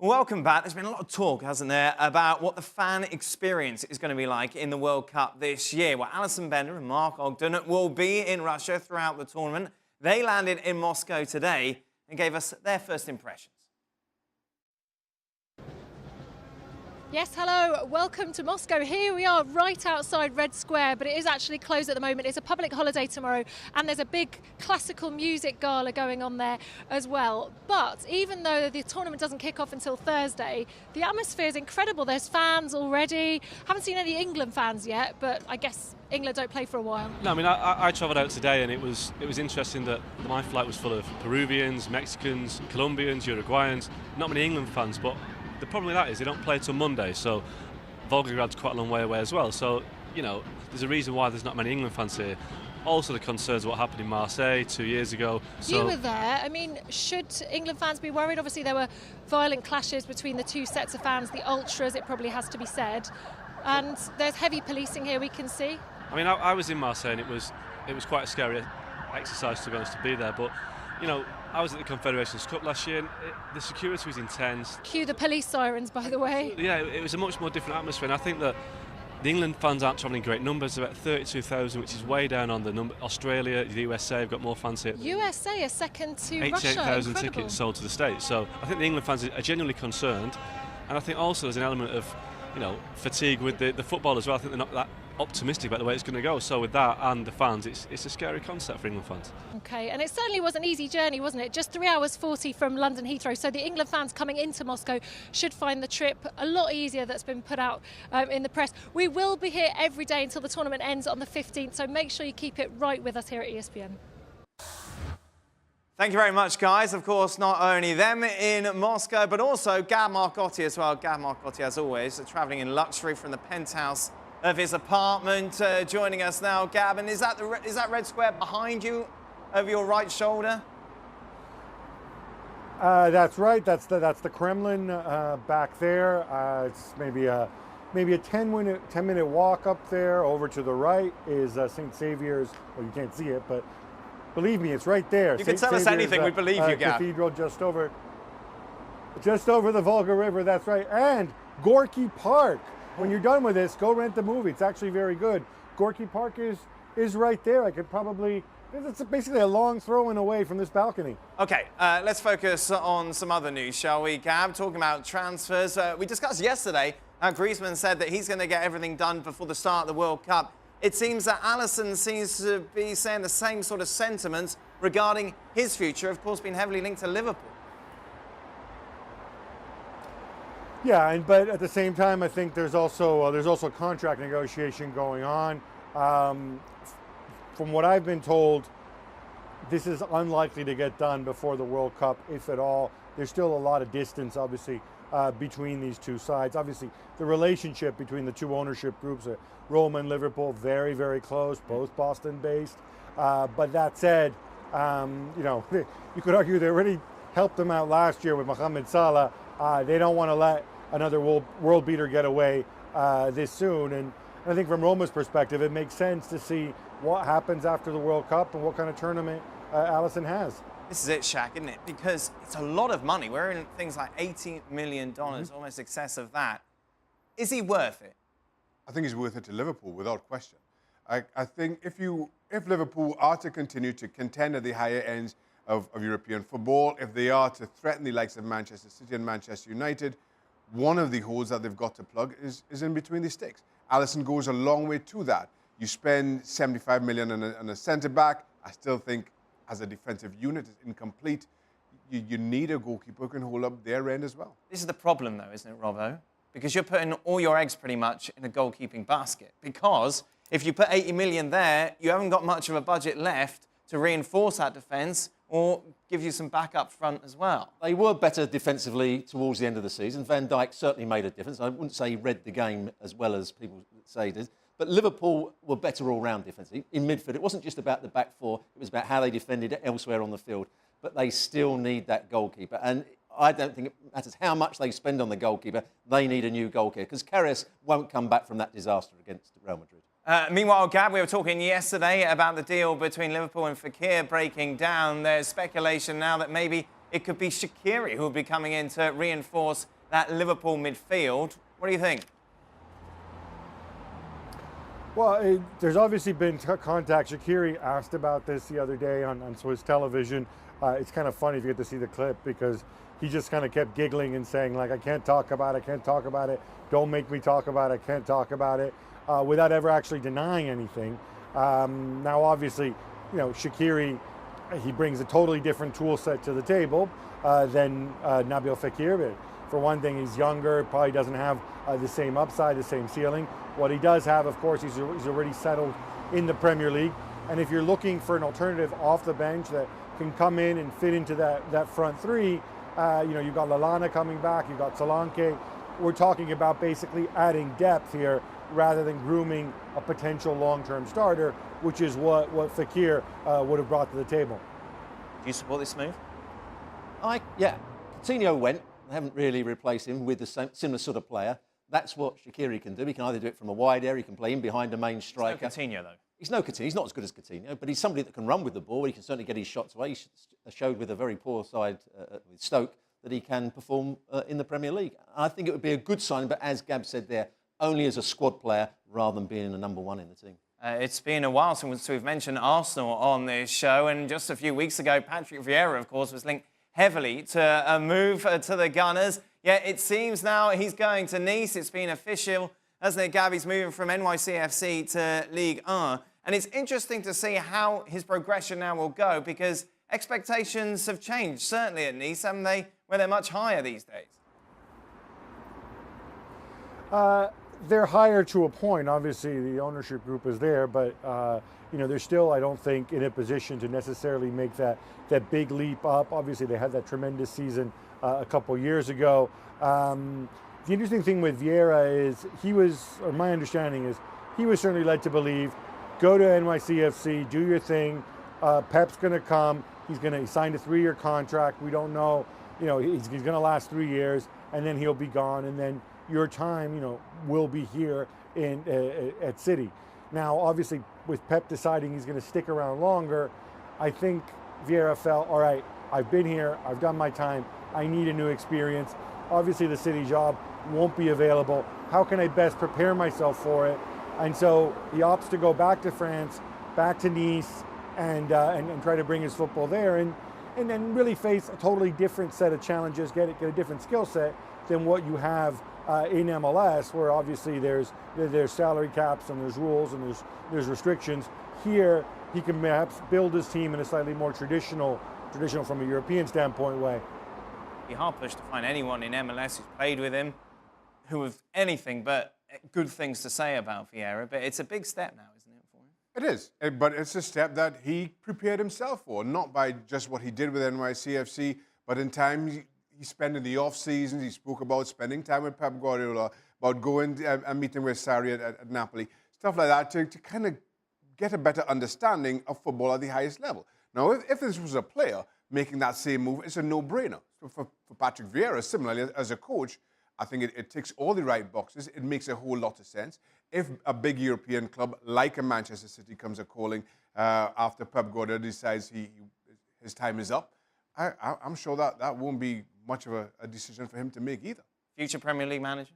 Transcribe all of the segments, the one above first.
Welcome back. There's been a lot of talk, hasn't there, about what the fan experience is going to be like in the World Cup this year. Well, Alisson and Mark Ogden will be in Russia throughout the tournament. They landed in Moscow today and gave us their first impressions. Yes, hello, welcome to Moscow. Here we are right outside Red Square, but it is actually closed at the moment. It's a public holiday tomorrow, and there's a big classical music gala going on there as well. But even though the tournament doesn't kick off until Thursday, the atmosphere is incredible. There's fans already. Haven't seen any England fans yet, but I guess England don't play for a while. No, I mean, I travelled out today, and it was interesting that my flight was full of Peruvians, Mexicans, Colombians, Uruguayans. Not many England fans, but the problem with that is they don't play till Monday, so Volgograd's quite a long way away as well. So, you know, there's a reason why there's not many England fans here. Also the concerns of what happened in Marseille 2 years ago. So you were there. I mean, should England fans be worried? Obviously, there were violent clashes between the two sets of fans, the ultras, it probably has to be said. And there's heavy policing here, we can see. I mean, I was in Marseille, and it was quite a scary exercise, to be honest, to be there. But, you know, I was at the Confederations Cup last year, and the security was intense. Cue the police sirens, by the way. Yeah, it was a much more different atmosphere, and I think that the England fans aren't travelling great numbers, about 32,000, which is way down on the number. Australia, the USA have got more fans here. USA are second to Russia. 88,000 tickets sold to the States. So I think the England fans are genuinely concerned, and I think also there's an element of, you know, fatigue with the football as well. I think they're not that optimistic about the way it's going to go. So with that and the fans, it's a scary concept for England fans. Okay, and it certainly was an easy journey, wasn't it? Just 3 hours 40 from London Heathrow. So the England fans coming into Moscow should find the trip a lot easier. That's been put out in the press. We will be here every day until the tournament ends on the 15th. So make sure you keep it right with us here at ESPN. Thank you very much, guys. Of course, not only them in Moscow, but also Gab Marcotti as well. Gab Marcotti, as always, travelling in luxury from the penthouse of his apartment, joining us now. Gab, and is that Red Square behind you, over your right shoulder? That's right. That's the Kremlin back there. It's maybe a 10-minute walk up there. Over to the right is St. Saviour's. Well, you can't see it, but believe me, it's right there. You can tell us anything, we believe you, Gab. Cathedral just over the Volga River, that's right. And Gorky Park. When you're done with this, go rent the movie. It's actually very good. Gorky Park is right there. I could probably, it's basically a long throw-in away from this balcony. Okay, let's focus on some other news, shall we, Gab? Talking about transfers. We discussed yesterday how Griezmann said that he's going to get everything done before the start of the World Cup. It seems that Alisson seems to be saying the same sort of sentiments regarding his future, of course, being heavily linked to Liverpool. Yeah, but at the same time, I think there's also contract negotiation going on. From what I've been told, this is unlikely to get done before the World Cup, if at all. There's still a lot of distance, obviously, between these two sides. Obviously, the relationship between the two ownership groups, Roma and Liverpool, very, very close, both Boston-based. But that said, you know, you could argue they already helped them out last year with Mohamed Salah. They don't want to let another world beater get away this soon. And I think from Roma's perspective, it makes sense to see what happens after the World Cup and what kind of tournament Alisson has. This is it, Shaq, isn't it? Because it's a lot of money. We're in things like $80 million, almost excess of that. Is he worth it? I think he's worth it to Liverpool, without question. I think if Liverpool are to continue to contend at the higher ends of European football, if they are to threaten the likes of Manchester City and Manchester United, one of the holes that they've got to plug is in between the sticks. Alisson goes a long way to that. You spend 75 million on a centre-back. I still think as a defensive unit, it's incomplete. You need a goalkeeper who can hold up their end as well. This is the problem, though, isn't it, Robbo? Because you're putting all your eggs pretty much in a goalkeeping basket. Because if you put 80 million there, you haven't got much of a budget left to reinforce that defence or give you some backup front as well. They were better defensively towards the end of the season. Van Dijk certainly made a difference. I wouldn't say he read the game as well as people say he did. But Liverpool were better all-round defensively. In midfield, it wasn't just about the back four. It was about how they defended elsewhere on the field. But they still need that goalkeeper. And I don't think it matters how much they spend on the goalkeeper. They need a new goalkeeper because Karius won't come back from that disaster against Real Madrid. Meanwhile, Gab, we were talking yesterday about the deal between Liverpool and Fekir breaking down. There's speculation now that maybe it could be Shaqiri who will be coming in to reinforce that Liverpool midfield. What do you think? Well, there's obviously been contact. Shaqiri asked about this the other day on Swiss television. It's kind of funny if you get to see the clip because he just kind of kept giggling and saying, like, I can't talk about it. Don't make me talk about it. I can't talk about it, without ever actually denying anything. Now, obviously, Shaqiri, he brings a totally different tool set to the table than Nabil Fekir. But for one thing, he's younger, probably doesn't have the same upside, the same ceiling. What he does have, of course, he's already settled in the Premier League. And if you're looking for an alternative off the bench that can come in and fit into that front three, you've got Lallana coming back, you've got Solanke. We're talking about basically adding depth here rather than grooming a potential long-term starter, which is what Fekir would have brought to the table. Do you support this move? Yeah. Coutinho went. They haven't really replaced him with the similar sort of player. That's what Shaqiri can do. He can either do it from a wide area, he can play in behind the main striker. It's no Coutinho, though. He's no Coutinho. He's not as good as Coutinho, but he's somebody that can run with the ball. He can certainly get his shots away. He showed with a very poor side with Stoke that he can perform in the Premier League. I think it would be a good sign, but as Gab said there, only as a squad player rather than being a number one in the team. It's been a while since we've mentioned Arsenal on this show, and just a few weeks ago, Patrick Vieira, of course, was linked heavily to a move to the Gunners. Yet it seems now he's going to Nice. It's been official, hasn't it, Gab? He's moving from NYCFC to Ligue 1. And it's interesting to see how his progression now will go because expectations have changed, certainly at Nice, haven't they? Where they're much higher these days. They're higher to a point. Obviously, the ownership group is there, but they're still, I don't think, in a position to necessarily make that big leap up. Obviously, they had that tremendous season a couple years ago. The interesting thing with Vieira is my understanding is, he was certainly led to believe, go to NYCFC, do your thing. Pep's going to come. He signed a 3-year contract. We don't know, he's going to last 3 years, and then he'll be gone, and then your time, will be here at City. Now, obviously, with Pep deciding he's going to stick around longer, I think Vieira felt, all right, I've been here, I've done my time, I need a new experience. Obviously, the City job won't be available. How can I best prepare myself for it? And so he opts to go back to France, back to Nice, and try to bring his football there, and then really face a totally different set of challenges, get a different skill set than what you have in MLS, where obviously there's salary caps and there's rules and there's restrictions. Here, he can perhaps build his team in a slightly more traditional from a European standpoint way. It'd be hard pushed to find anyone in MLS who's played with him who have anything but good things to say about Vieira, but it's a big step now, isn't it, for him? It is, but it's a step that he prepared himself for, not by just what he did with NYCFC, but in time he spent in the off-seasons. He spoke about spending time with Pep Guardiola, about going and meeting with Sarri at Napoli, stuff like that, to kind of get a better understanding of football at the highest level. Now, if this was a player making that same move, it's a no-brainer. So for Patrick Vieira, similarly, as a coach, I think it ticks all the right boxes. It makes a whole lot of sense. If a big European club like a Manchester City comes a-calling after Pep Guardiola decides his time is up, I'm sure that won't be much of a decision for him to make either. Future Premier League manager?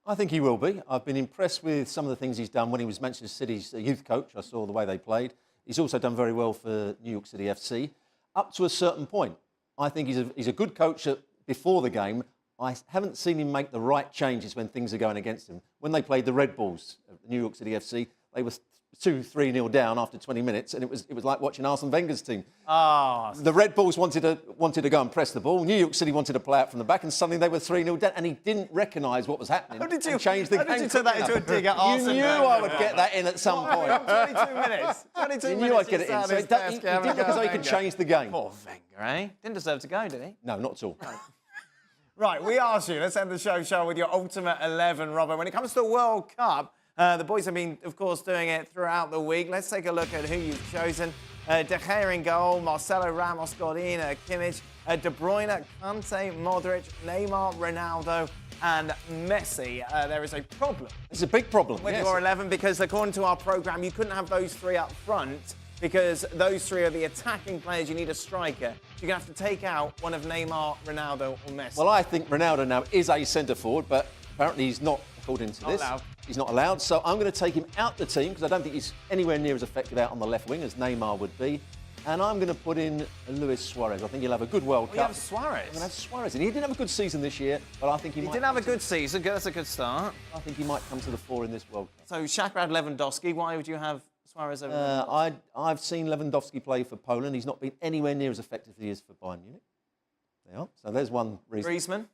I think he will be. I've been impressed with some of the things he's done when he was Manchester City's youth coach. I saw the way they played. He's also done very well for New York City FC, up to a certain point. I think he's a good coach before the game. I haven't seen him make the right changes when things are going against him. When they played the Red Bulls, New York City FC, they were 2-3-0 down after 20 minutes, and it was like watching Arsene Wenger's team. The Red Bulls wanted to go and press the ball. New York City wanted to play out from the back, and suddenly they were 3-0 down, and he didn't recognise what was happening. How did you change the game? How did you turn that into a dig at Arsene You knew I would get that in at some point. 22 minutes. 22 you minutes. knew I'd get it in. So he didn't look as though he could change the game. Poor Wenger, eh? Didn't deserve to go, did he? No, not at all. Right, we asked you. Let's end the show with your ultimate 11, Robert. When it comes to the World Cup, the boys have been, of course, doing it throughout the week. Let's take a look at who you've chosen. De Gea in goal, Marcelo, Ramos, Godin, Kimmich, De Bruyne, Kante, Modric, Neymar, Ronaldo, and Messi. There is a problem. It's a big problem with your 11 because, according to our programme, you couldn't have those three up front because those three are the attacking players. You need a striker. You're going to have to take out one of Neymar, Ronaldo or Messi. Well, I think Ronaldo now is a centre-forward, but apparently he's not, according to this. Allowed. He's not allowed, so I'm going to take him out the team because I don't think he's anywhere near as effective out on the left wing as Neymar would be. And I'm going to put in Luis Suarez. I think he'll have a good World Cup. You have Suarez? I'm going to have Suarez. And he didn't have a good season this year, but I think he might... He did have a good season. That's a good start. I think he might come to the fore in this World Cup. So Shaka had Lewandowski. Why would you have Suarez over Lewandowski? I've seen Lewandowski play for Poland. He's not been anywhere near as effective as he is for Bayern Munich. There you are. So there's one reason.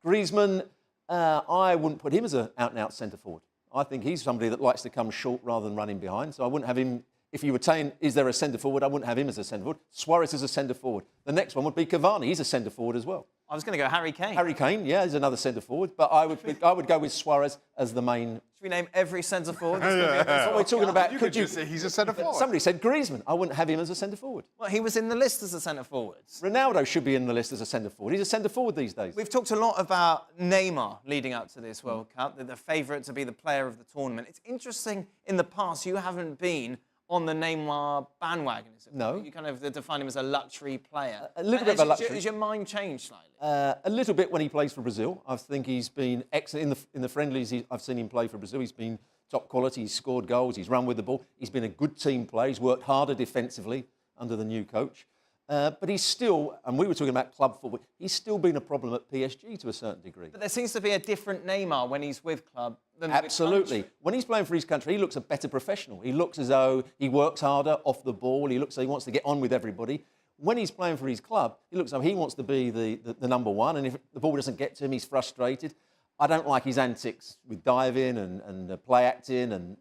Griezmann? I wouldn't put him as an out-and-out centre-forward. I think he's somebody that likes to come short rather than running behind. So I wouldn't have him... If you were saying, is there a centre-forward, I wouldn't have him as a centre-forward. Suarez is a centre-forward. The next one would be Cavani. He's a centre-forward as well. I was going to go Harry Kane. Harry Kane, yeah, is another centre-forward. But I would go with Suarez as the main... Should we name every centre-forward? That's what we're talking about. You could just say he's a centre-forward. Somebody said Griezmann. I wouldn't have him as a centre-forward. Well, he was in the list as a centre-forward. Ronaldo should be in the list as a centre-forward. He's a centre-forward these days. We've talked a lot about Neymar leading up to this World Cup, the favourite to be the player of the tournament. It's interesting, in the past, you haven't been on the Neymar bandwagon, is it? No. You kind of define him as a luxury player. A little bit of a luxury. Has your mind changed slightly? A little bit when he plays for Brazil. I think he's been excellent. In the friendlies, I've seen him play for Brazil. He's been top quality. He's scored goals. He's run with the ball. He's been a good team player. He's worked harder defensively under the new coach. But he's still, and we were talking about club football, he's still been a problem at PSG to a certain degree. But there seems to be a different Neymar when he's with club than Absolutely. with country. When he's playing for his country, he looks a better professional. He looks as though he works harder off the ball. He looks as though he wants to get on with everybody. When he's playing for his club, he looks as though he wants to be the number one. And if the ball doesn't get to him, he's frustrated. I don't like his antics with diving and play acting and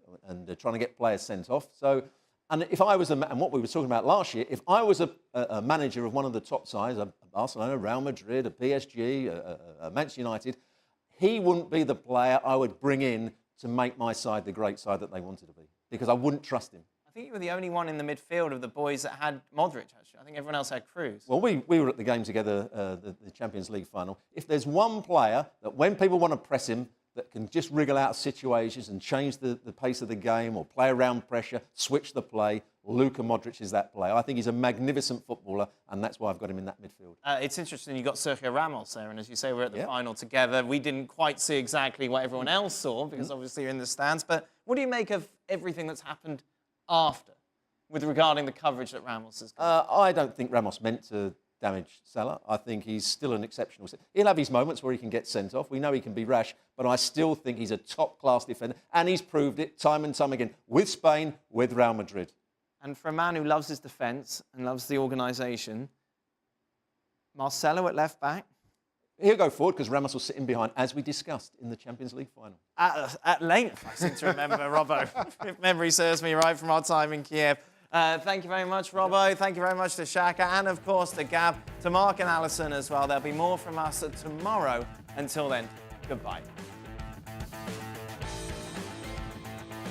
trying to get players sent off. So... And if I was, and what we were talking about last year, if I was a manager of one of the top sides, a Barcelona, Real Madrid, a PSG, a Manchester United, he wouldn't be the player I would bring in to make my side the great side that they wanted to be, because I wouldn't trust him. I think you were the only one in the midfield of the boys that had Modric, actually. I think everyone else had Kroos. Well, we were at the game together, the Champions League final. If there's one player that when people want to press him, that can just wriggle out of situations and change the pace of the game or play around pressure, switch the play, Luka Modric is that player. I think he's a magnificent footballer, and that's why I've got him in that midfield. It's interesting you got Sergio Ramos there, and as you say, we're at the final together. We didn't quite see exactly what everyone else saw, because obviously you're in the stands, but what do you make of everything that's happened after, with regarding the coverage that Ramos has got? I don't think Ramos meant to damage Salah. I think he's still an exceptional... He'll have his moments where he can get sent off. We know he can be rash, but I still think he's a top-class defender, and he's proved it time and time again, with Spain, with Real Madrid. And for a man who loves his defence and loves the organisation, Marcelo at left-back? He'll go forward because Ramos will sit in behind, as we discussed in the Champions League final. At length, I seem to remember, Robbo, if memory serves me right from our time in Kiev. Thank you very much, Robbo. Thank you very much to Shaka and, of course, to Gab, to Mark and Alisson as well. There'll be more from us tomorrow. Until then, goodbye.